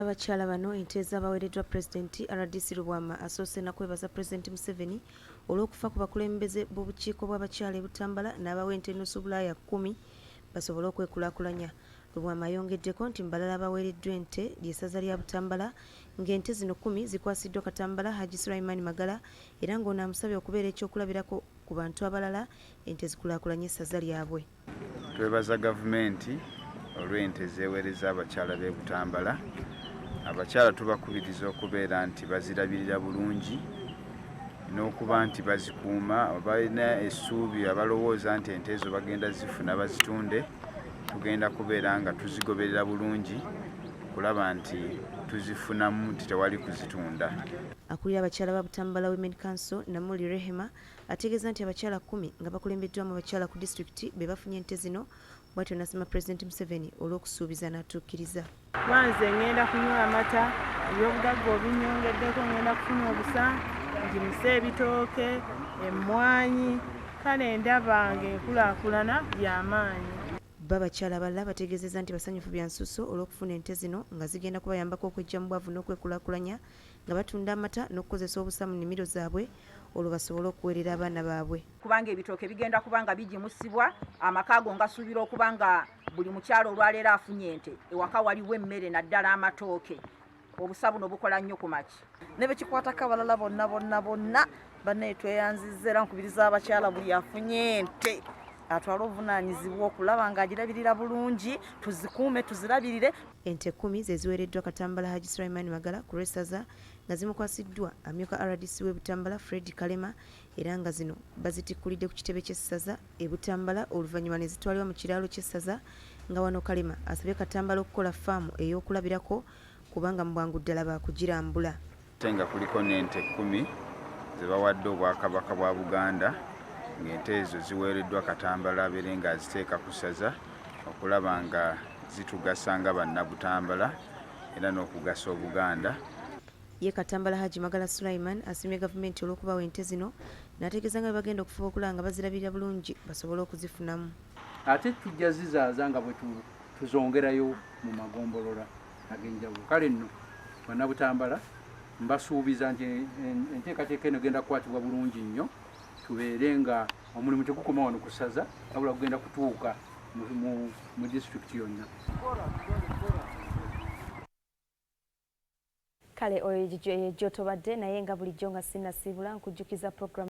Abakyala bano ente ez'abaweereddwa Pulezidenti RDC Lubwama asoose na kwebaza Pulezidenti Museveni olw'okufa ku bakulembeze b'obukiiko bw'abakyala e Butambala n'abawa ente ennusu Bulaaya 10 basobole okwekulaakulanya. Lubwama ayongeddeko nti mu balala abaweereddwa ente ly'essaza lya Butambala ng'ente zino 10 zikwasiddwa Katambala Haji Sulaiman Magala era ng'ono amusabye okubeera ekyokulabirako ku bantu abalala ente zikulaakulanye essaza lyabwe. Twebaza gavumenti olw'ente zeeweereza abakyala b'e Butambala. Abakyala tubakubiriza okubeera nti bazirabirira bulungi n'okuba nti bazikuuma. Balina essuubi abalowooza nti ente ezo bagenda zifuna bazitunde, tugenda kubeera nga tuzigoberera bulungi okulaba nti tuzifunamu nti tewali kuzitunda. Akulira abakyala ba Butambala Women Council Namuli Rehema ategeeza nti abakyala 10 nga bakulembeddwamu abakyala ku disitulikiti be bafunye ente zino, bw'atyo n'asima Pulezidenti Museveni olw'okusuubiza n'atuukiriza. Lwanze ngenda kunywa amata, ebyobugagga obinyongeddeko, ngenda kufuna obusa, njimuse ebitooke, emmwanyi, kale ndaba ng'enkulaakulana by'amaanyi. Abakyala abalala bategeezezza nti basanyufu bya nsusso olw'okufuna ente zino nga zigenda kubayambako okweggya mu bwavu n'okwekulaakulanya nga batunda amata n'okukozesa obusa mu nnimiro zaabwe olwo basobole okuweerera abaana baabwe. Kubanga ebitooke bigenda kuba nga bigimusibwa, amaka ago ngasuubira okuba nga buli mukyalo olwaleero afunye ente, ewaka waliwo emmere naddala amatooke. Obusa buno bukola nnyo ku maki. Ne bekikwatako abalala bonna banne tweyanzizza era nkubiriza abakyala buli afunye ente atwala obuvunaanyizibwa okulaba ng'agirabirira bulungi, tuzikuume tuzirabirire. Ente 10 ze ziweereddwa Katambala Haji Sulaiman Magala ku lw'essaza nga zimukwasiddwa amyuka RDC w'e Butambala Fred Kalema era nga zino bazitikkulidde ku kitebe ky'essaza e Butambala oluvannyuma ne zitwalibwa mu kiraalo ky'essaza nga wano Kalema asabye Katambala okukola ffaamu ey'okulabirako kubanga mu bwangu ddala baakugirambula. Nga kuliko n'ente 10 ze bawadde Obwakabaka bwa Buganda ng'ente ezo ziweereddwa Katambala abeere ng'aziteeka ku ssaza okulaba nga zitugasa nga bannabutambala era n'okugasa Obuganda. Ye Katambala Haji Magala Sulaiman asiimye gavumenti olw'okubawa ente zino n'ategeeza nga bagenda okufuba okulaba nga bazirabirira bulungi basobole okuzifunamu. Ate tujja zizaaza nga bwe tuzongerayo mu magombolola ag'enjawulo. Kale nno bannabutambala mbasuubiza nti enteekateeka eno egenda kukwatibwa bulungi nnyo, tubeere nga omulimu tegukoma wano ku ssaza wabula kugenda kutuuka mu disitulikiti yonna. Kale oyo gy'otobadde naye nga bulijjo nga sinnasiibula nkujjukiza program